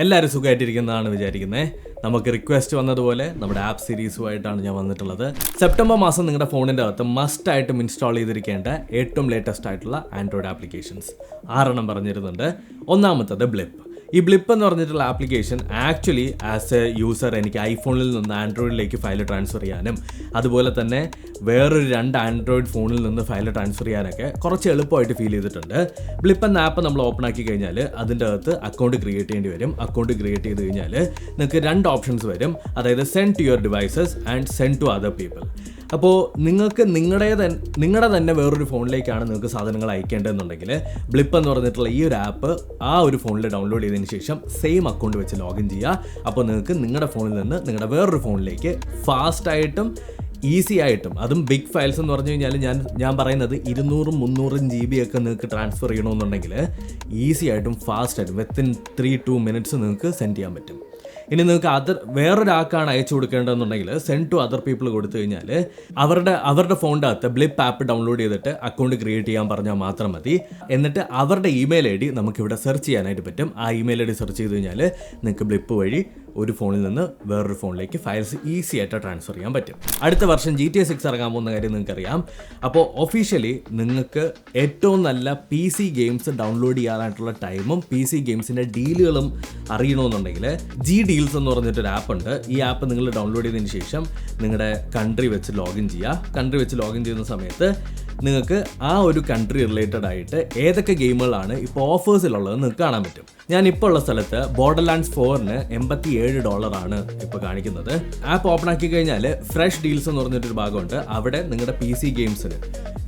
എല്ലാവരും സുഖമായിട്ടിരിക്കുന്നതാണ് വിചാരിക്കുന്നത്. നമുക്ക് റിക്വസ്റ്റ് വന്നതുപോലെ നമ്മുടെ ആപ്പ് സീരീസുമായിട്ടാണ് ഞാൻ വന്നിട്ടുള്ളത്. സെപ്റ്റംബർ മാസം നിങ്ങളുടെ ഫോണിൻ്റെ അകത്ത് മസ്റ്റായിട്ടും ഇൻസ്റ്റാൾ ചെയ്തിരിക്കേണ്ട ഏറ്റവും ലേറ്റസ്റ്റ് ആയിട്ടുള്ള ആൻഡ്രോയിഡ് ആപ്ലിക്കേഷൻസ് 6 പറഞ്ഞിരുന്നുണ്ട്. ഒന്നാമത്തത് ബ്ലിപ്പ്. ഈ ബ്ലിപ്പ് എന്ന് പറഞ്ഞിട്ടുള്ള application actually as A user എനിക്ക് ഐഫോണിൽ നിന്ന് ആൻഡ്രോയിഡിലേക്ക് ഫയൽ ട്രാൻസ്ഫർ ചെയ്യാനും അതുപോലെ തന്നെ വേറൊരു 2 ആൻഡ്രോയിഡ് ഫോണിൽ നിന്ന് ഫയൽ ട്രാൻസ്ഫർ ചെയ്യാനൊക്കെ കുറച്ച് എളുപ്പമായിട്ട് ഫീൽ ചെയ്തിട്ടുണ്ട്. ബ്ലിപ്പ് എന്ന ആപ്പ് നമ്മൾ ഓപ്പൺ ആക്കി കഴിഞ്ഞാൽ അതിൻ്റെ അകത്ത് അക്കൗണ്ട് ക്രിയേറ്റ് ചെയ്യേണ്ടി വരും. അക്കൗണ്ട് ക്രിയേറ്റ് ചെയ്ത് കഴിഞ്ഞാൽ നിങ്ങൾക്ക് 2 ഓപ്ഷൻസ് വരും, അതായത് send to your devices and send to other people. അപ്പോൾ നിങ്ങൾക്ക് നിങ്ങളുടെ തന്നെ വേറൊരു ഫോണിലേക്കാണ് നിങ്ങൾക്ക് സാധനങ്ങൾ അയക്കേണ്ടതെന്നുണ്ടെങ്കിൽ ബ്ലിപ്പ് എന്ന് പറഞ്ഞിട്ടുള്ള ഈ ഒരു ആപ്പ് ആ ഒരു ഫോണിൽ ഡൗൺലോഡ് ചെയ്തതിന് ശേഷം സെയിം അക്കൗണ്ട് വെച്ച് ലോഗിൻ ചെയ്യുക. അപ്പോൾ നിങ്ങൾക്ക് നിങ്ങളുടെ ഫോണിൽ നിന്ന് നിങ്ങളുടെ വേറൊരു ഫോണിലേക്ക് ഫാസ്റ്റായിട്ടും ഈസി ആയിട്ടും, അതും ബിഗ് ഫയൽസ് എന്ന് പറഞ്ഞു കഴിഞ്ഞാൽ ഞാൻ പറയുന്നത് 200-300 GB ഒക്കെ നിങ്ങൾക്ക് ട്രാൻസ്ഫർ ചെയ്യണമെന്നുണ്ടെങ്കിൽ ഈസി ആയിട്ടും ഫാസ്റ്റ് ആയിട്ടും വിത്തിൻ 3-2 മിനിറ്റ്സ് നിങ്ങൾക്ക് സെൻഡ് ചെയ്യാൻ പറ്റും. ഇനി നിങ്ങൾക്ക് വേറൊരാൾക്കാണ് അയച്ചു കൊടുക്കേണ്ടതെന്നുണ്ടെങ്കിൽ സെൻഡ് ടു അതർ പീപ്പിൾ കൊടുത്തു കഴിഞ്ഞാൽ അവരുടെ ഫോണിൻ്റെ അകത്ത് ബ്ലിപ്പ് ആപ്പ് ഡൗൺലോഡ് ചെയ്തിട്ട് അക്കൗണ്ട് ക്രിയേറ്റ് ചെയ്യാൻ പറഞ്ഞാൽ മാത്രം മതി. എന്നിട്ട് അവരുടെ ഇമെയിൽ ID നമുക്കിവിടെ സെർച്ച് ചെയ്യാനായിട്ട് പറ്റും. ആ ഇമെയിൽ ID സെർച്ച് ചെയ്ത് കഴിഞ്ഞാൽ നിങ്ങൾക്ക് ബ്ലിപ്പ് വഴി ഒരു ഫോണിൽ നിന്ന് വേറൊരു ഫോണിലേക്ക് ഫയൽസ് ഈസി ആയിട്ട് ട്രാൻസ്ഫർ ചെയ്യാൻ പറ്റും. അടുത്ത വർഷം GTA 6 ഇറങ്ങാൻ പോകുന്ന കാര്യം നിങ്ങൾക്കറിയാം. അപ്പോൾ ഒഫീഷ്യലി നിങ്ങൾക്ക് ഏറ്റവും നല്ല PC ഗെയിംസ് ഡൗൺലോഡ് ചെയ്യാനായിട്ടുള്ള ടൈമും PC ഗെയിംസിൻ്റെ ഡീലുകളും അറിയണമെന്നുണ്ടെങ്കിൽ ഡീൽസ് എന്ന് പറഞ്ഞിട്ടൊരു ആപ്പ് ഉണ്ട്. ഈ ആപ്പ് നിങ്ങൾ ഡൗൺലോഡ് ചെയ്തതിന് ശേഷം നിങ്ങളുടെ കൺട്രി വെച്ച് ലോഗിൻ ചെയ്യുക. കൺട്രി വെച്ച് ലോഗിൻ ചെയ്യുന്ന സമയത്ത് നിങ്ങൾക്ക് ആ ഒരു കൺട്രി റിലേറ്റഡ് ആയിട്ട് ഏതൊക്കെ ഗെയിമുകളാണ് ഇപ്പോൾ ഓഫേഴ്സിലുള്ളത് നിങ്ങൾക്ക് കാണാൻ പറ്റും. ഞാൻ ഇപ്പോൾ ഉള്ള സ്ഥലത്ത് ബോർഡർലാൻഡ്സ് 4ന് $87 ഇപ്പോൾ കാണിക്കുന്നത്. ആപ്പ് ഓപ്പൺ ആക്കി കഴിഞ്ഞാൽ ഫ്രഷ് ഡീൽസ് എന്ന് പറഞ്ഞിട്ടൊരു ഭാഗമുണ്ട്. അവിടെ നിങ്ങളുടെ PC ഗെയിംസിന്,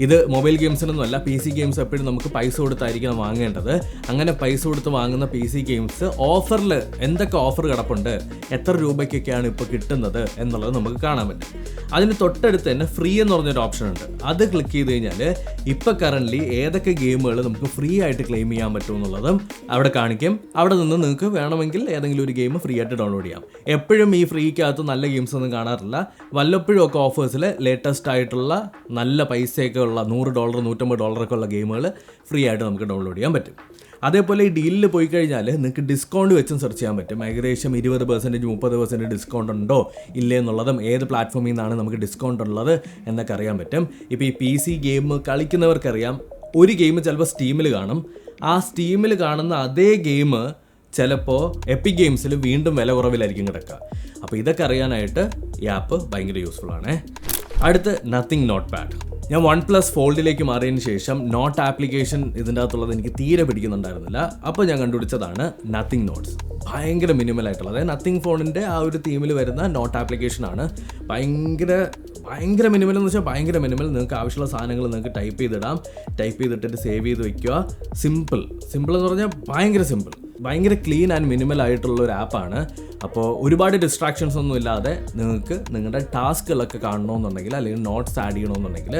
ഇത് മൊബൈൽ ഗെയിംസിനൊന്നുമല്ല, PC ഗെയിംസ് എപ്പോഴും നമുക്ക് പൈസ കൊടുത്തായിരിക്കണം വാങ്ങേണ്ടത്. അങ്ങനെ പൈസ കൊടുത്ത് വാങ്ങുന്ന PC ഗെയിംസ് ഓഫറിൽ എന്തൊക്കെ ഓഫർ കിടപ്പുണ്ട്, എത്ര രൂപയ്ക്കൊക്കെയാണ് ഇപ്പോൾ കിട്ടുന്നത് എന്നുള്ളത് നമുക്ക് കാണാൻ പറ്റും. അതിന് തൊട്ടടുത്ത് തന്നെ ഫ്രീ എന്ന് പറഞ്ഞൊരു ഓപ്ഷൻ ഉണ്ട്. അത് ക്ലിക്ക് ചെയ്ത് കഴിഞ്ഞാൽ ഇപ്പോൾ കറൻ്റ്ലി ഏതൊക്കെ ഗെയിമുകൾ നമുക്ക് ഫ്രീ ആയിട്ട് ക്ലെയിം ചെയ്യാൻ പറ്റും എന്നുള്ളതും അവിടെ കാണിക്കും. അവിടെ നിന്ന് നിങ്ങൾക്ക് വേണമെങ്കിൽ ഏതെങ്കിലും ഒരു ഗെയിം ഫ്രീ ആയിട്ട് ഡൗൺലോഡ് ചെയ്യാം. എപ്പോഴും ഈ ഫ്രീക്കകത്ത് നല്ല ഗെയിംസ് ഒന്നും കാണാറില്ല. വല്ലപ്പോഴും ഒക്കെ ഓഫേഴ്സിൽ ലേറ്റസ്റ്റ് ആയിട്ടുള്ള നല്ല പൈസയൊക്കെ ഉള്ള $100, $150 ഒക്കെ ഉള്ള ഗെയിമുകൾ ഫ്രീ ആയിട്ട് നമുക്ക് ഡൗൺലോഡ് ചെയ്യാൻ പറ്റും. അതേപോലെ ഈ ഡീലിൽ പോയി കഴിഞ്ഞാൽ നിങ്ങൾക്ക് ഡിസ്കൗണ്ട് വെച്ചും സെർച്ച് ചെയ്യാൻ പറ്റും. ഏകദേശം 20%, 30% ഡിസ്കൗണ്ട് ഉണ്ടോ ഇല്ലേ എന്നുള്ളതും ഏത് പ്ലാറ്റ്ഫോമിൽ നിന്നാണ് നമുക്ക് ഡിസ്കൗണ്ട് ഉള്ളത് എന്നൊക്കെ അറിയാൻ പറ്റും. ഇപ്പോൾ ഈ PC ഗെയിം കളിക്കുന്നവർക്കറിയാം, ഒരു ഗെയിം ചിലപ്പോൾ സ്റ്റീമിൽ കാണും. ആ സ്റ്റീമിൽ കാണുന്ന അതേ ഗെയിം ചിലപ്പോൾ എപ്പിക് ഗെയിംസിൽ വീണ്ടും വില കുറവിലായിരിക്കും കിടക്കുക. അപ്പോൾ ഇതൊക്കെ അറിയാനായിട്ട് ഈ ആപ്പ് ഭയങ്കര യൂസ്ഫുൾ ആണ്. അടുത്ത് നത്തിങ് നോട്ട് പാഡ്. ഞാൻ OnePlus ഫോൾഡിലേക്ക് മാറിയതിന് ശേഷം നോട്ട് ആപ്ലിക്കേഷൻ ഇതിൻ്റെ അകത്തുള്ളത് എനിക്ക് തീരെ പിടിക്കുന്നുണ്ടായിരുന്നില്ല. അപ്പോൾ ഞാൻ കണ്ടുപിടിച്ചതാണ് നത്തിങ് നോട്ട്സ്. ഭയങ്കര മിനിമലായിട്ടുള്ളത്, അതായത് നത്തിങ് ഫോണിൻ്റെ ആ ഒരു തീമിൽ വരുന്ന നോട്ട് ആപ്ലിക്കേഷനാണ്. ഭയങ്കര മിനിമൽ എന്ന് വെച്ചാൽ ഭയങ്കര മിനിമൽ. നിങ്ങൾക്ക് ആവശ്യമുള്ള സാധനങ്ങൾ നിങ്ങൾക്ക് ടൈപ്പ് ചെയ്തിട്ട് സേവ് ചെയ്ത് വെക്കുക. സിമ്പിൾ എന്ന് പറഞ്ഞാൽ ഭയങ്കര ക്ലീൻ ആൻഡ് മിനിമൽ ആയിട്ടുള്ള ഒരു ആപ്പാണ്. അപ്പോൾ ഒരുപാട് ഡിസ്ട്രാക്ഷൻസ് ഒന്നും ഇല്ലാതെ നിങ്ങൾക്ക് നിങ്ങളുടെ ടാസ്കുകളൊക്കെ കാണണമെന്നുണ്ടെങ്കിൽ അല്ലെങ്കിൽ നോട്ട്സ് ആഡ് ചെയ്യണമെന്നുണ്ടെങ്കിൽ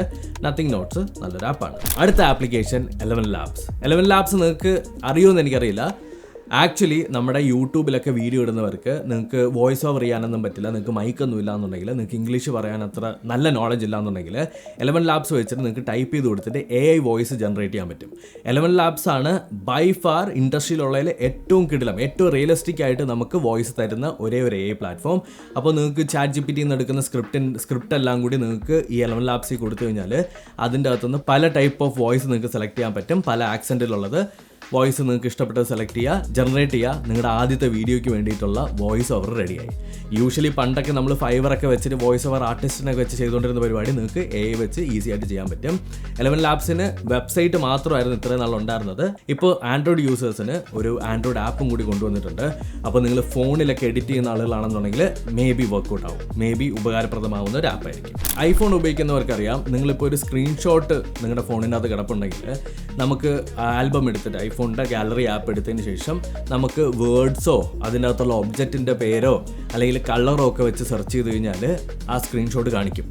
നത്തിങ് നോട്ട്സ് നല്ലൊരു ആപ്പാണ്. അടുത്ത ആപ്ലിക്കേഷൻ 11 ലാബ്സ്. നിങ്ങൾക്ക് അറിയുമെന്ന് എനിക്കറിയില്ല. ആക്ച്വലി നമ്മുടെ യൂട്യൂബിലൊക്കെ വീഡിയോ ഇടുന്നവർക്ക് നിങ്ങൾക്ക് വോയിസ് ഓവർ ചെയ്യാനൊന്നും പറ്റില്ല, നിങ്ങൾക്ക് മൈക്കൊന്നും ഇല്ല എന്നുണ്ടെങ്കിൽ, നിങ്ങൾക്ക് ഇംഗ്ലീഷ് പറയാൻ അത്ര നല്ല നോളജ് ഇല്ല എന്നുണ്ടെങ്കിൽ 11 ലാബ്സ് വെച്ചിട്ട് നിങ്ങൾക്ക് ടൈപ്പ് ചെയ്ത് കൊടുത്തിട്ട് AI വോയിസ് ജനറേറ്റ് ചെയ്യാൻ പറ്റും. 11 ലാബ്സ് ആണ് ബൈ ഫാർ ഇൻഡസ്ട്രിയിലുള്ളതിൽ ഏറ്റവും ഏറ്റവും റിയലിസ്റ്റിക് ആയിട്ട് നമുക്ക് വോയിസ് തരുന്ന ഒരേ ഒരു AI പ്ലാറ്റ്ഫോം. അപ്പോൾ നിങ്ങൾക്ക് ChatGPT നിന്ന് എടുക്കുന്ന സ്ക്രിപ്റ്റ് എല്ലാം കൂടി നിങ്ങൾക്ക് ഈ 11 ലാബ്സിൽ കൊടുത്തു കഴിഞ്ഞാൽ അതിൻ്റെ അകത്തുനിന്ന് പല ടൈപ്പ് ഓഫ് വോയിസ് നിങ്ങൾക്ക് സെലക്ട് ചെയ്യാൻ പറ്റും. പല ആക്സെൻറ്റിലുള്ളത് വോയിസ് നിങ്ങൾക്ക് ഇഷ്ടപ്പെട്ടത് സെലക്ട് ചെയ്യുക, ജനറേറ്റ് ചെയ്യുക. നിങ്ങളുടെ ആദ്യത്തെ വീഡിയോയ്ക്ക് വേണ്ടിയിട്ടുള്ള വോയിസ് ഓവർ റെഡിയായി. യൂഷ്വലി പണ്ടൊക്കെ നമ്മൾ ഫൈവറൊക്കെ വെച്ചിട്ട് വോയിസ് ഓവർ ആർട്ടിസ്റ്റിനൊക്കെ വെച്ച് ചെയ്തുകൊണ്ടിരുന്ന പരിപാടി നിങ്ങൾക്ക് AI വെച്ച് ഈസി ആയിട്ട് ചെയ്യാൻ പറ്റും. 11 ലാബ്സിന് വെബ്സൈറ്റ് മാത്രമായിരുന്നു ഇത്രയും നാൾ ഉണ്ടായിരുന്നത്. ഇപ്പോൾ ആൻഡ്രോയിഡ് യൂസേഴ്സിന് ഒരു ആൻഡ്രോയിഡ് ആപ്പും കൂടി കൊണ്ടുവന്നിട്ടുണ്ട്. അപ്പോൾ നിങ്ങൾ ഫോണിലൊക്കെ എഡിറ്റ് ചെയ്യുന്ന ആളുകളാണെന്നുണ്ടെങ്കിൽ മേ ബി വർക്കൗട്ട് ആവും, മേ ബി ഉപകാരപ്രദമാവുന്ന ഒരു ആപ്പായിരിക്കും. ഐഫോൺ ഉപയോഗിക്കുന്നവർക്കറിയാം, നിങ്ങളിപ്പോൾ ഒരു സ്ക്രീൻഷോട്ട് നിങ്ങളുടെ ഫോണിനകത്ത് കിടപ്പുണ്ടെങ്കിൽ നമുക്ക് ആൽബം എടുത്തിട്ട് ഐഫോണിൻ്റെ ഗാലറി ആപ്പ് എടുത്തതിന് ശേഷം നമുക്ക് വേർഡ്സോ അതിൻ്റെ അകത്തുള്ള ഒബ്ജക്റ്റിൻ്റെ പേരോ അല്ലെങ്കിൽ കളറോ ഒക്കെ വെച്ച് സെർച്ച് ചെയ്ത് കഴിഞ്ഞാൽ ആ സ്ക്രീൻഷോട്ട് കാണിക്കും.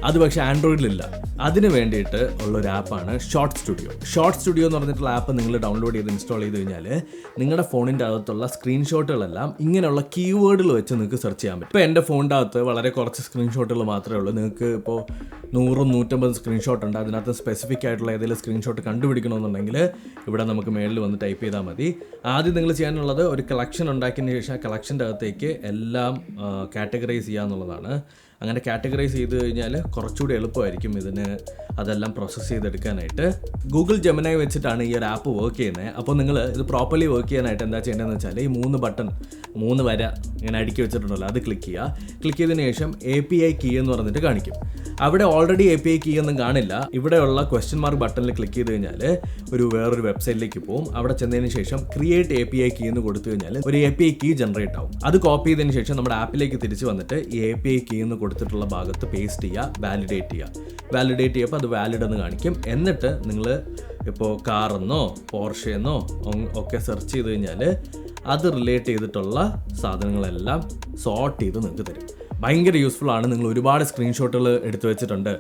അത് പക്ഷേ ആൻഡ്രോയിഡിലില്ല. അതിന് വേണ്ടിയിട്ട് ഉള്ളൊരു ആപ്പാണ് ഷോർട്ട് സ്റ്റുഡിയോ. ഷോർട്ട് സ്റ്റുഡിയോ എന്ന് പറഞ്ഞിട്ടുള്ള ആപ്പ് നിങ്ങൾ ഡൗൺലോഡ് ചെയ്ത് ഇൻസ്റ്റാൾ ചെയ്ത് കഴിഞ്ഞാൽ നിങ്ങളുടെ ഫോണിൻ്റെ അകത്തുള്ള സ്ക്രീൻഷോട്ടുകളെല്ലാം ഇങ്ങനെയുള്ള കീവേഡുകൾ വെച്ച് നിങ്ങൾക്ക് സെർച്ച് ചെയ്യാൻ പറ്റും. ഇപ്പോൾ എൻ്റെ ഫോണിൻ്റെ അകത്ത് വളരെ കുറച്ച് സ്ക്രീൻഷോട്ടുകൾ മാത്രമേ ഉള്ളൂ. നിങ്ങൾക്ക് ഇപ്പോൾ 100-150 സ്ക്രീൻഷോട്ട് ഉണ്ട്. അതിനകത്ത് സ്പെസിഫിക് ആയിട്ടുള്ള ഏതെങ്കിലും സ്ക്രീൻഷോട്ട് കണ്ടുപിടിക്കണമെന്നുണ്ടെങ്കിൽ ഇവിടെ നമുക്ക് മേളിൽ വന്ന് ടൈപ്പ് ചെയ്താൽ മതി. ആദ്യം നിങ്ങൾ ചെയ്യാനുള്ളത് ഒരു കളക്ഷൻ ഉണ്ടാക്കിയതിന് ശേഷം ആ കളക്ഷൻ്റെ അകത്തേക്ക് എല്ലാം കാറ്റഗറൈസ് ചെയ്യുക എന്നുള്ളതാണ്. അങ്ങനെ കാറ്റഗറൈസ് ചെയ്ത് കഴിഞ്ഞാൽ കുറച്ചുകൂടി എളുപ്പമായിരിക്കും ഇതിന് അതെല്ലാം പ്രോസസ്സ് ചെയ്തെടുക്കാനായിട്ട്. ഗൂഗിൾ ജെമിനായി വെച്ചിട്ടാണ് ഈ ഒരു ആപ്പ് വർക്ക് ചെയ്യുന്നത്. അപ്പോൾ നിങ്ങൾ ഇത് പ്രോപ്പർലി വർക്ക് ചെയ്യാനായിട്ട് എന്താ ചെയ്യേണ്ടതെന്ന് വെച്ചാൽ ഈ 3 വര ഇങ്ങനെ അടുക്കി വെച്ചിട്ടുണ്ടല്ലോ, അത് ക്ലിക്ക് ചെയ്യുക. ക്ലിക്ക് ചെയ്തതിന് ശേഷം API കീ എന്ന് പറഞ്ഞിട്ട് കാണിക്കും. അവിടെ ഓൾറെഡി API കീ ഒന്നും കാണില്ല. ഇവിടെയുള്ള ക്വസ്റ്റ്യൻ മാർക്ക് ബട്ടണിൽ ക്ലിക്ക് ചെയ്ത് കഴിഞ്ഞാൽ വേറൊരു വെബ്സൈറ്റിലേക്ക് പോകും. അവിടെ ചെന്നതിന് ശേഷം ക്രിയേറ്റ് API കീ എന്ന് കൊടുത്തു കഴിഞ്ഞാൽ ഒരു API കീ ജനറേറ്റ് ആവും. അത് കോപ്പി ചെയ്തതിന് ശേഷം നമ്മുടെ ആപ്പിലേക്ക് തിരിച്ച് വന്നിട്ട് ഈ API കീ എന്ന് കൊടുത്തിട്ടുള്ള ഭാഗത്ത് പേസ്റ്റ് ചെയ്യുക, വാലിഡേറ്റ് ചെയ്യുമ്പോൾ അത് വാലിഡ് എന്ന് കാണിക്കും. എന്നിട്ട് നിങ്ങൾ ഇപ്പോൾ കാറെന്നോ പോർഷെന്നോ ഒക്കെ സെർച്ച് ചെയ്ത് കഴിഞ്ഞാൽ അത് റിലേറ്റ് ചെയ്തിട്ടുള്ള സാധനങ്ങളെല്ലാം സോർട്ട് ചെയ്ത് നിങ്ങൾക്ക് തരും. ഭയങ്കര യൂസ്ഫുൾ ആണ്. നിങ്ങൾ ഒരുപാട് സ്ക്രീൻഷോട്ടുകൾ എടുത്തു വെച്ചിട്ടുണ്ട്.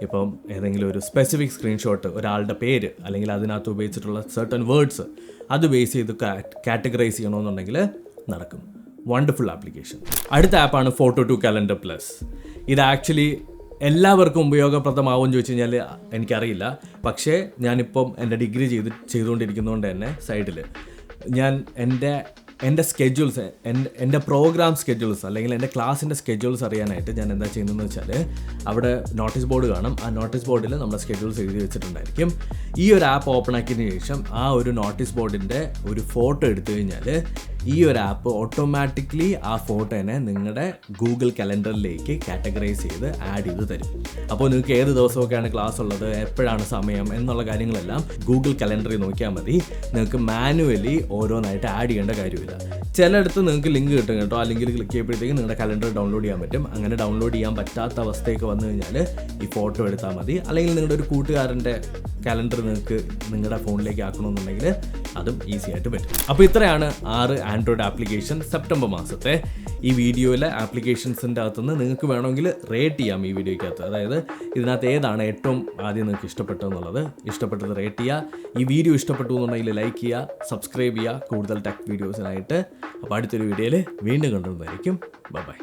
ഇപ്പം ഏതെങ്കിലും ഒരു സ്പെസിഫിക് സ്ക്രീൻഷോട്ട്, ഒരാളുടെ പേര് അല്ലെങ്കിൽ അതിനകത്ത് ഉപയോഗിച്ചിട്ടുള്ള സർട്ടൺ വേർഡ്സ് അത് ബേസ് ചെയ്ത് കാറ്റഗറൈസ് ചെയ്യണമെന്നുണ്ടെങ്കിൽ നടക്കും. Wonderful application. അടുത്ത ആപ്പാണ് Photo2 Calendar Plus. ഇത് ആക്ച്വലി എല്ലാവർക്കും ഉപയോഗപ്രദമാവും ചോദിച്ചു കഴിഞ്ഞാൽ എനിക്കറിയില്ല. പക്ഷേ ഞാനിപ്പം എൻ്റെ ഡിഗ്രി ചെയ്തുകൊണ്ടിരിക്കുന്നതുകൊണ്ട് തന്നെ സൈഡിൽ ഞാൻ എൻ്റെ സ്കെഡ്യൂൾസ്, എൻ്റെ പ്രോഗ്രാം സ്കെഡ്യൂൾസ് അല്ലെങ്കിൽ എൻ്റെ ക്ലാസ്സിൻ്റെ സ്കെഡ്യൂൾസ് അറിയാനായിട്ട് ഞാൻ എന്താ ചെയ്യുന്നതെന്ന് വെച്ചാൽ അവിടെ നോട്ടീസ് ബോർഡ് കാണും. ആ നോട്ടീസ് ബോർഡിൽ നമ്മുടെ സ്കെഡ്യൂൾസ് എഴുതി വെച്ചിട്ടുണ്ടായിരിക്കും. ഈ ഒരു ആപ്പ് ഓപ്പൺ ആക്കിയതിന് ശേഷം ആ ഒരു നോട്ടീസ് ബോർഡിൻ്റെ ഒരു ഫോട്ടോ എടുത്തു കഴിഞ്ഞാൽ ഈ ഒരു ആപ്പ് ഓട്ടോമാറ്റിക്കലി ആ ഫോട്ടോനെ നിങ്ങളുടെ ഗൂഗിൾ കലണ്ടറിലേക്ക് കാറ്റഗറൈസ് ചെയ്ത് ആഡ് ചെയ്ത് തരും. അപ്പോൾ നിങ്ങൾക്ക് ഏത് ദിവസമൊക്കെയാണ് ക്ലാസ് ഉള്ളത്, എപ്പോഴാണ് സമയം എന്നുള്ള കാര്യങ്ങളെല്ലാം ഗൂഗിൾ കലണ്ടറിൽ നോക്കിയാൽ മതി. നിങ്ങൾക്ക് മാനുവലി ഓരോന്നായിട്ട് ആഡ് ചെയ്യേണ്ട കാര്യമില്ല. ചിലയിടത്ത് നിങ്ങൾക്ക് ലിങ്ക് കിട്ടും കേട്ടോ. ആ ലിങ്കിൽ ക്ലിക്ക് ചെയ്യുമ്പോഴത്തേക്കും നിങ്ങളുടെ കലണ്ടർ ഡൗൺലോഡ് ചെയ്യാൻ പറ്റും. അങ്ങനെ ഡൗൺലോഡ് ചെയ്യാൻ പറ്റാത്ത അവസ്ഥയൊക്കെ വന്നു കഴിഞ്ഞാൽ ഈ ഫോട്ടോ എടുത്താൽ മതി. അല്ലെങ്കിൽ നിങ്ങളുടെ ഒരു കൂട്ടുകാരൻ്റെ കലണ്ടർ നിങ്ങൾക്ക് നിങ്ങളുടെ ഫോണിലേക്ക് ആക്കണമെന്നുണ്ടെങ്കിൽ അതും ഈസി ആയിട്ട് പറ്റും. അപ്പോൾ ഇത്രയാണ് 6 ആൻഡ്രോയിഡ് ആപ്ലിക്കേഷൻ സെപ്റ്റംബർ മാസത്തെ. ഈ വീഡിയോയിലെ ആപ്ലിക്കേഷൻസിൻ്റെ അകത്തുനിന്ന് നിങ്ങൾക്ക് വേണമെങ്കിൽ റേറ്റ് ചെയ്യാം ഈ വീഡിയോയ്ക്കകത്ത്. അതായത് ഇതിനകത്ത് ഏതാണ് ഏറ്റവും ആദ്യം നിങ്ങൾക്ക് ഇഷ്ടപ്പെട്ടതെന്നുള്ളത്, ഇഷ്ടപ്പെട്ടത് റേറ്റ് ചെയ്യുക. ഈ വീഡിയോ ഇഷ്ടപ്പെട്ടു എന്നുണ്ടെങ്കിൽ ലൈക്ക് ചെയ്യുക, സബ്സ്ക്രൈബ് ചെയ്യുക കൂടുതൽ ടെക് വീഡിയോസിനായിട്ട്. അപ്പോൾ അടുത്തൊരു വീഡിയോയിൽ വീണ്ടും കണ്ടുവരുന്നതായിരിക്കും. ബൈ.